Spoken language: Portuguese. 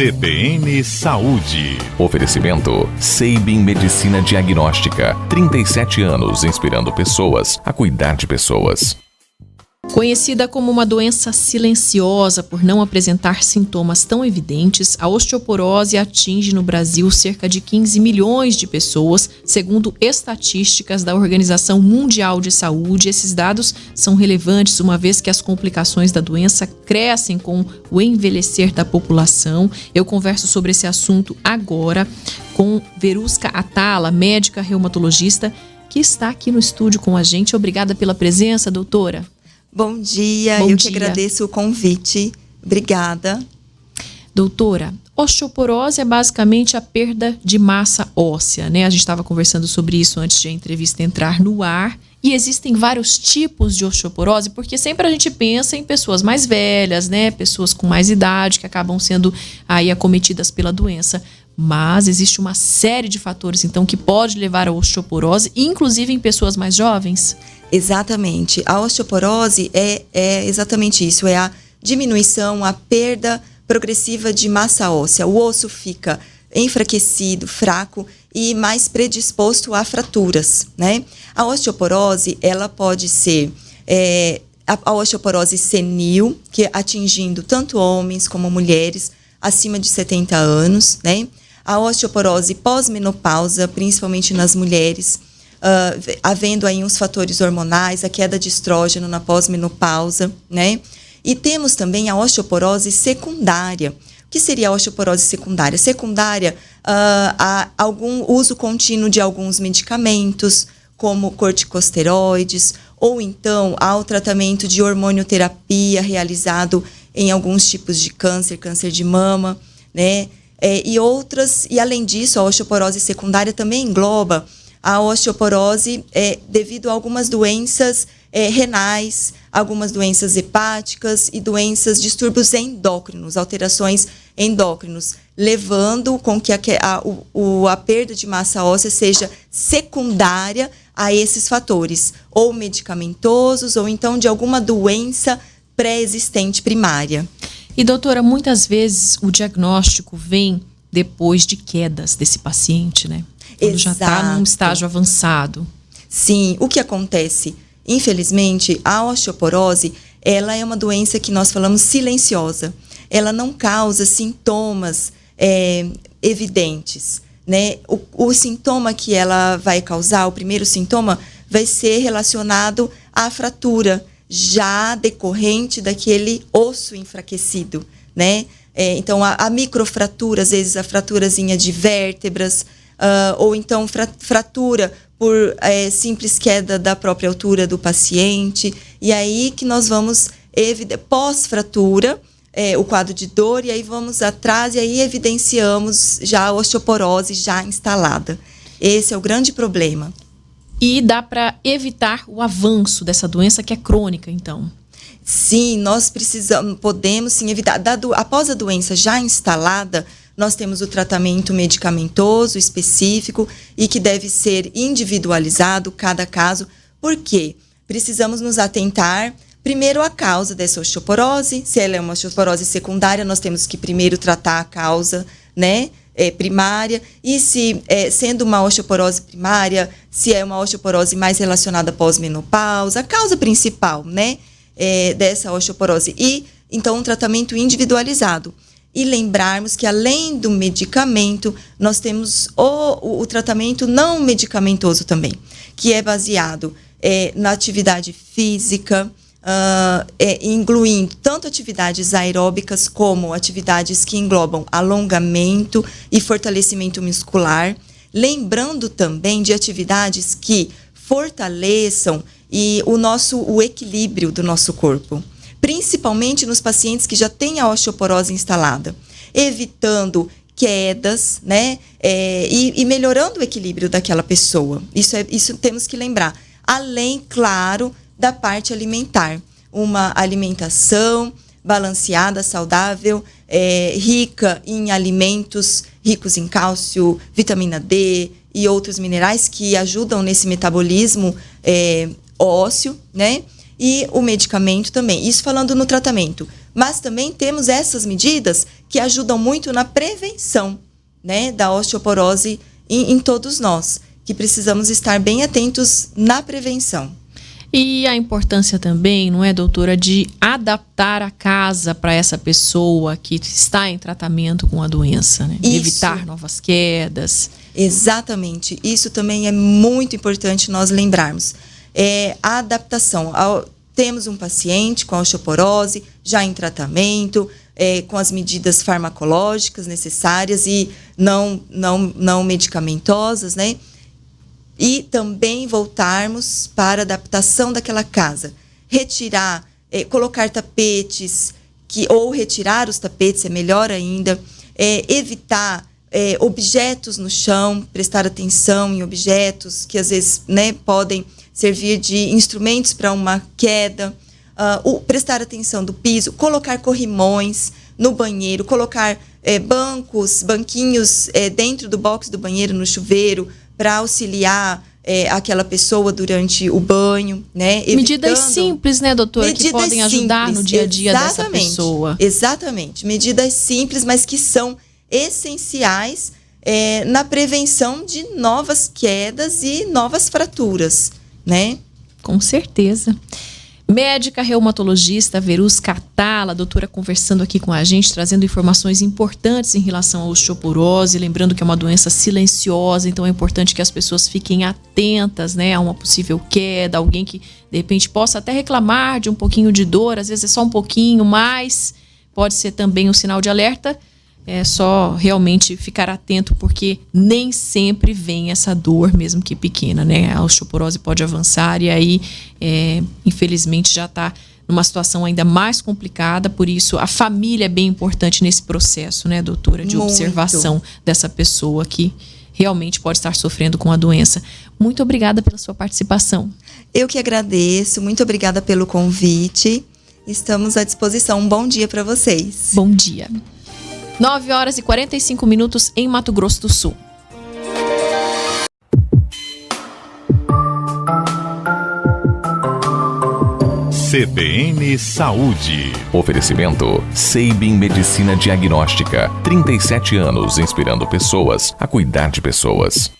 CBN Saúde. Oferecimento Seibin Medicina Diagnóstica. 37 anos inspirando pessoas a cuidar de pessoas. Conhecida como uma doença silenciosa por não apresentar sintomas tão evidentes, a osteoporose atinge no Brasil cerca de 15 milhões de pessoas, segundo estatísticas da Organização Mundial de Saúde. Esses dados são relevantes uma vez que as complicações da doença crescem com o envelhecer da população. Eu converso sobre esse assunto agora com Verusca Atala, médica reumatologista, que está aqui no estúdio com a gente. Obrigada pela presença, doutora. Bom dia, eu que agradeço o convite. Obrigada. Doutora, osteoporose é basicamente a perda de massa óssea, né? A gente estava conversando sobre isso antes de a entrevista entrar no ar. E existem vários tipos de osteoporose, porque sempre a gente pensa em pessoas mais velhas, né? Pessoas com mais idade que acabam sendo aí acometidas pela doença. Mas existe uma série de fatores, então, que pode levar à osteoporose, inclusive em pessoas mais jovens? Exatamente. A osteoporose é exatamente isso, é a diminuição, a perda progressiva de massa óssea. O osso fica enfraquecido, fraco e mais predisposto a fraturas, né? A osteoporose, ela pode ser a osteoporose senil, que atingindo tanto homens como mulheres acima de 70 anos, né? A osteoporose pós-menopausa, principalmente nas mulheres, havendo aí uns fatores hormonais, a queda de estrógeno na pós-menopausa, né? E temos também a osteoporose secundária. O que seria a osteoporose secundária? Secundária a algum uso contínuo de alguns medicamentos, como corticosteroides, ou então ao tratamento de hormonioterapia realizado em alguns tipos de câncer, câncer de mama, né? E além disso, a osteoporose secundária também engloba a osteoporose devido a algumas doenças renais, algumas doenças hepáticas e doenças, distúrbios endócrinos, alterações endócrinos, levando com que a perda de massa óssea seja secundária a esses fatores, ou medicamentosos, ou então de alguma doença pré-existente primária. E doutora, muitas vezes o diagnóstico vem depois de quedas desse paciente, né? Quando já está num estágio avançado. Sim, o que acontece? Infelizmente, a osteoporose, ela é uma doença que nós falamos silenciosa. Ela não causa sintomas evidentes, né? O sintoma que ela vai causar, o primeiro sintoma, vai ser relacionado à fratura, já decorrente daquele osso enfraquecido, né? Então, a microfratura, às vezes a fraturazinha de vértebras, ou então fratura por simples queda da própria altura do paciente. E aí que nós vamos, pós-fratura, o quadro de dor, e aí vamos atrás e aí evidenciamos já a osteoporose já instalada. Esse é o grande problema. E dá para evitar o avanço dessa doença que é crônica, então? Sim, nós podemos sim evitar. Após a doença já instalada, nós temos o tratamento medicamentoso específico e que deve ser individualizado cada caso. Por quê? Precisamos nos atentar primeiro à causa dessa osteoporose. Se ela é uma osteoporose secundária, nós temos que primeiro tratar a causa, né? Primária, e se sendo uma osteoporose primária, se é uma osteoporose mais relacionada à pós-menopausa, a causa principal, né, dessa osteoporose, e então um tratamento individualizado. E lembrarmos que além do medicamento, nós temos o tratamento não medicamentoso também, que é baseado na atividade física, incluindo tanto atividades aeróbicas como atividades que englobam alongamento e fortalecimento muscular, lembrando também de atividades que fortaleçam o equilíbrio do nosso corpo, principalmente nos pacientes que já têm a osteoporose instalada, evitando quedas, né, e melhorando o equilíbrio daquela pessoa. Isso temos que lembrar, além, claro, da parte alimentar. Uma alimentação balanceada, saudável, rica em alimentos ricos em cálcio, vitamina D e outros minerais que ajudam nesse metabolismo ósseo, né? E o medicamento também. Isso falando no tratamento. Mas também temos essas medidas que ajudam muito na prevenção, né, da osteoporose em todos nós, que precisamos estar bem atentos na prevenção. E a importância também, não é, doutora, de adaptar a casa para essa pessoa que está em tratamento com a doença, né? Evitar novas quedas. Exatamente. Isso também é muito importante nós lembrarmos. A adaptação. Temos um paciente com osteoporose, já em tratamento, com as medidas farmacológicas necessárias e não medicamentosas, né? E também voltarmos para a adaptação daquela casa. Retirar, colocar tapetes, ou retirar os tapetes, é melhor ainda. Evitar objetos no chão, prestar atenção em objetos que às vezes, né, podem servir de instrumentos para uma queda. Prestar atenção do piso, colocar corrimões no banheiro, colocar banquinhos dentro do box do banheiro, no chuveiro, para auxiliar aquela pessoa durante o banho, né? Medidas simples, né, doutora, que podem ajudar simples, no dia a dia dessa pessoa. Exatamente, medidas simples, mas que são essenciais na prevenção de novas quedas e novas fraturas, né? Com certeza. Médica reumatologista Veruz Catala, doutora, conversando aqui com a gente, trazendo informações importantes em relação à osteoporose, lembrando que é uma doença silenciosa, então é importante que as pessoas fiquem atentas, né, a uma possível queda, alguém que de repente possa até reclamar de um pouquinho de dor, às vezes é só um pouquinho, mas pode ser também um sinal de alerta. É só realmente ficar atento, porque nem sempre vem essa dor, mesmo que pequena, né? A osteoporose pode avançar e aí, infelizmente, já está numa situação ainda mais complicada. Por isso, a família é bem importante nesse processo, né, doutora? De observação dessa pessoa que realmente pode estar sofrendo com a doença. Muito obrigada pela sua participação. Eu que agradeço. Muito obrigada pelo convite. Estamos à disposição. Um bom dia para vocês. Bom dia. 9h45 em Mato Grosso do Sul. CBN Saúde. Oferecimento Sabin Medicina Diagnóstica. 37 anos inspirando pessoas a cuidar de pessoas.